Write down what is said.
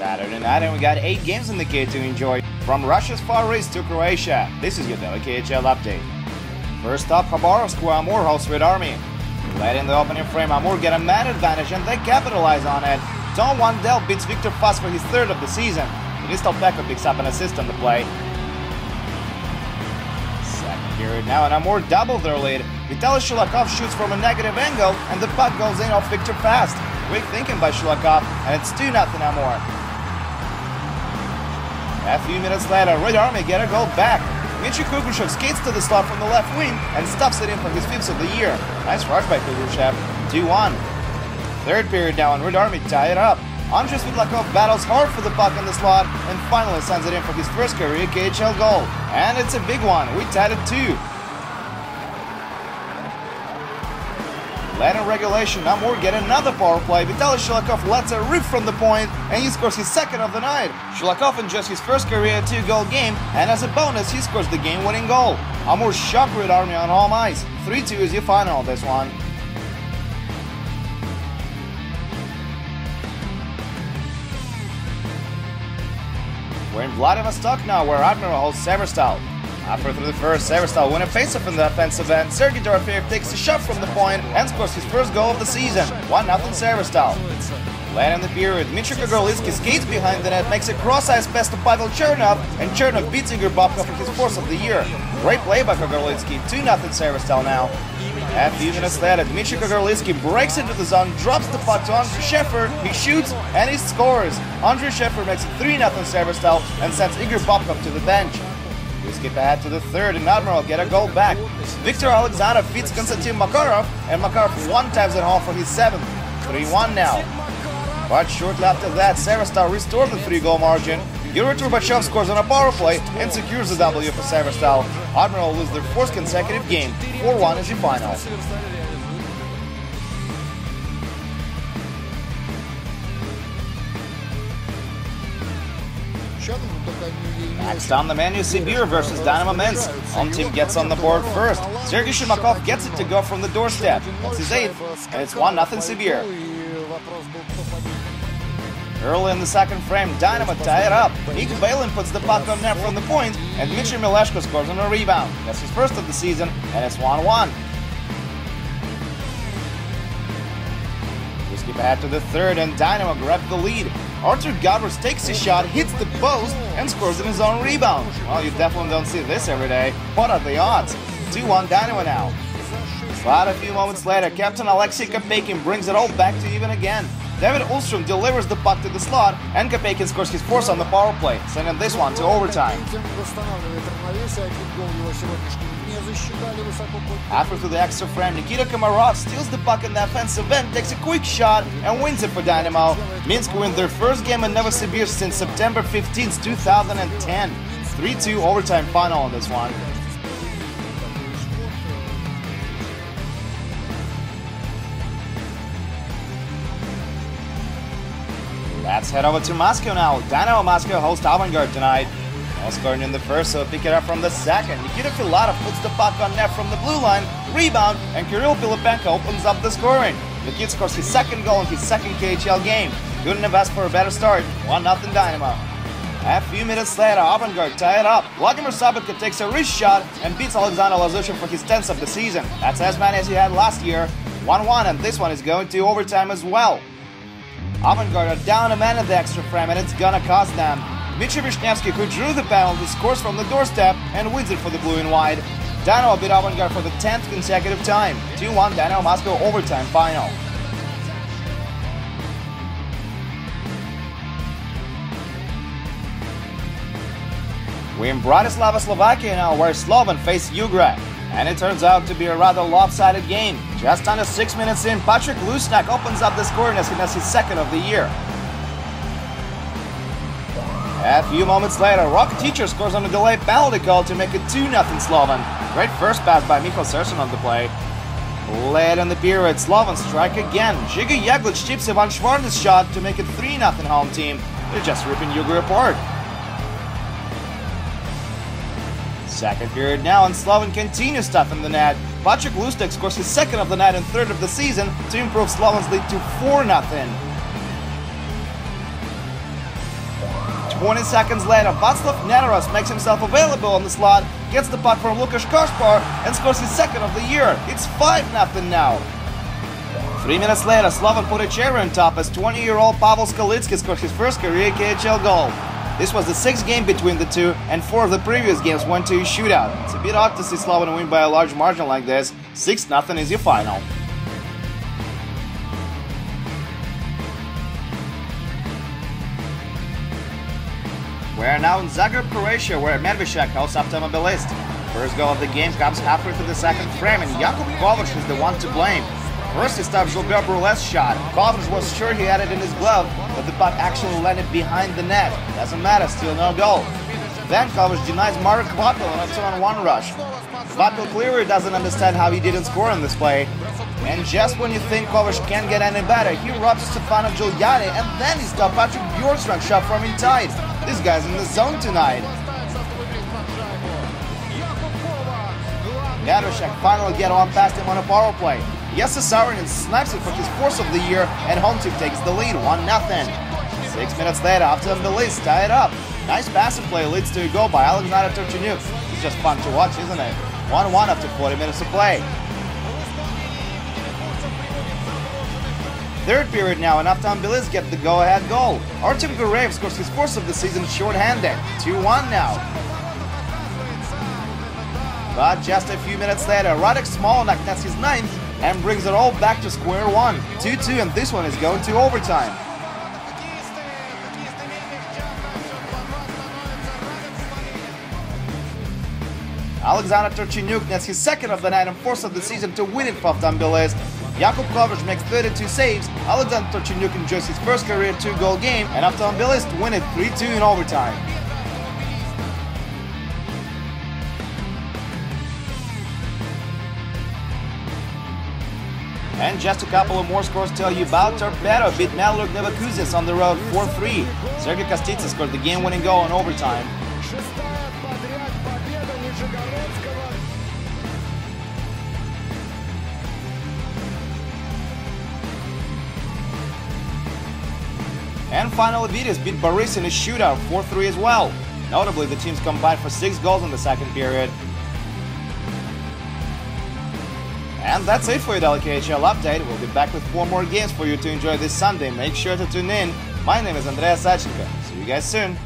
Saturday night, and we got 8 games in the K to enjoy. From Russia's Far East to Croatia, this is your daily KHL update. First up, Khabarovsk, where Amur hosts Red Army. Led in the opening frame, Amur get a man advantage and they capitalize on it. Tom Wandel beats Victor Fuss for his 3rd of the season. Denistal Pekka picks up an assist on the play. Second period now, and Amur doubled their lead. Vitaly Shulakov shoots from a negative angle, and the puck goes in off Victor Fast. Quick thinking by Shulakov, and it's 2-0 Amur. A few minutes later, Red Army get a goal back. Dmitry Kugrushev skates to the slot from the left wing and stuffs it in for his 5th of the year. Nice rush by Kugrushev. 2-1. Third period now, and Red Army tie it up. Andrei Svidlakov battles hard for the puck in the slot and finally sends it in for his first career KHL goal. And it's a big one. We tied it 2. Led in regulation, Amur get another power play. Vitaly Shulakov lets a rip from the point, and he scores his 2nd of the night. Shulakov enjoys his first career 2-goal game, and as a bonus, he scores the game-winning goal. Amur shocked Red Army on home ice. 3-2 is your final of this one. We're in Vladivostok now, where Admiral hosts Severstal. Halfway through the first, Severstal win a faceoff in the offensive end. Sergei Dorofeyev takes a shot from the point and scores his first goal of the season. 1-0 Severstal. Late in the period, Dmitry Kogorlitsky skates behind the net, makes a cross-ice pass to Pavel Chernov, and Chernov beats Igor Babkov for his 4th of the year. Great play by Kogorlitsky. 2-0 Severstal now. A few minutes later, Dmitry Kogorlitsky breaks into the zone, drops the puck to Andrei Sheffer, he shoots, and he scores. Andrei Sheffer makes it 3-0 Severstal and sends Igor Babkov to the bench. We skip ahead to the 3rd, and Admiral get a goal back. Victor Alexandrov feeds Konstantin Makarov, and Makarov one-times it home for his 7th. 3-1 now. But shortly after that, Severstal restored the 3-goal margin. Yuri Turbachev scores on a power play and secures the W for Severstal. Admiral lose their 4th consecutive game. 4-1 is the final. Next on the menu, Sibir versus Dynamo Minsk. Home team gets on the board first. Sergei Shimakov gets it to go from the doorstep. That's his 8th, and it's 1-0 Sibir. Early in the second frame, Dynamo tie it up. Nick Balin puts the puck on net from the point, and Dmitry Mileshko scores on a rebound. That's his 1st of the season, and it's 1-1. We skip ahead to the 3rd, and Dynamo grabs the lead. Artur Gavras takes his shot, hits the post, and scores in his own rebound. Well, you definitely don't see this every day. What are the odds? 2-1 Dynamo now. But a few moments later, Captain Alexei Kopeikin brings it all back to even again. David Ulstrom delivers the puck to the slot, and Kopeikin scores his 4th on the power play, sending this one to overtime. After through the extra frame, Nikita Komarov steals the puck in the offensive end, takes a quick shot, and wins it for Dynamo. Minsk win their 1st game in Novosibirsk since September 15, 2010. 3-2 overtime final on this one. Let's head over to Moscow now. Dynamo Moscow hosts Avangard tonight. No scoring in the 1st, so pick it up from the 2nd. Nikita Filatov puts the puck on net from the blue line, rebound, and Kirill Pilipenko opens up the scoring. The kid scores his 2nd goal in his 2nd KHL game. Couldn't have asked for a better start. 1-0 Dynamo. A few minutes later, Avangard tie it up. Vladimir Sabatka takes a wrist shot and beats Alexander Lazushin for his 10th of the season. That's as many as he had last year. 1-1, and this one is going to overtime as well. Avangard are down a man at the extra frame, and it's gonna cost them. Dmitry Vishnevsky, who drew the penalty, scores from the doorstep and wins it for the blue and white. Dynamo beat Avangard for the 10th consecutive time. 2-1 Dynamo Moscow overtime final. We're in Bratislava, Slovakia now, where Slovan face Ugra. And it turns out to be a rather lopsided game. Just under 6 minutes in, Patrick Lusnak opens up the scoring as he has his 2nd of the year. A few moments later, Rocket Teacher scores on a delayed penalty call to make it 2-0 Slovan. Great first pass by Michal Serson on the play. Late in the period, Slovan strike again. Žiga Jeglic chips Ivan Schwartz's shot to make it 3-0 home team. They're just ripping Ugra apart. Second period now, and Slovan continues stuffing the net. Patrick Lustek scores his 2nd of the night and 3rd of the season to improve Slovan's lead to 4-0. 20 seconds later, Václav Nedoros makes himself available on the slot, gets the puck from Lukas Koshpar, and scores his second of the year. It's 5-0 now. 3 minutes later, Slovan put a cherry on top as 20-year-old Pavel Skalitsky scored his first career KHL goal. This was the 6th game between the two, and 4 of the previous games went to a shootout. It's a bit odd to see Slovan win by a large margin like this. 6-0 is your final. We're now in Zagreb, Croatia, where Medveščak hosts Automobilist. First goal of the game comes halfway through the second frame, and Jakub Kovač is the one to blame. First he stopped Gilbert Brulet's shot. Kovač was sure he had it in his glove, but the puck actually landed behind the net. Doesn't matter, still no goal. Then Kovač denies Marek Kvapil on a 2-on-1 rush. Kvapil clearly doesn't understand how he didn't score in this play. And just when you think Kovač can't get any better, he robs Stefano Giuliani, and then he stopped Patrick Bjorkstrand's shot from inside. This guy's in the zone tonight. Medveščak finally get on past him on a power play. Jesse Saarinen snipes it for his 4th of the year, and home team takes the lead 1-0. 6 minutes later, Automobilist tie it up. Nice passing play leads to a goal by Alexander Turchenyuk. It's just fun to watch, isn't it? 1-1 after 40 minutes of play. Third period now, and Automobilist get the go-ahead goal. Artem Gurev scores his 4th of the season short-handed. 2-1 now. But just a few minutes later, Radek Smolnak nets his 9th and brings it all back to square one. 2-2, and this one is going to overtime. Alexander Turchenyuk nets his 2nd of the night and 4th of the season to win it for Automobilist. Jakub Kovač makes 32 saves, Alexander Turchenyuk enjoys his first career 2-goal game, and Automobilist win it 3-2 in overtime. And just a couple of more scores to tell you about. Torpedo beat Metalurg Leverkusen on the road 4-3. Sergei Kostitsa scored the game-winning goal in overtime. And finally, Vitis beat Boris in a shootout 4-3 as well. Notably, the teams combined for 6 goals in the second period. And that's it for your daily KHL update. We'll be back with 4 more games for you to enjoy this Sunday. Make sure to tune in. My name is Andreas Sachenko. See you guys soon.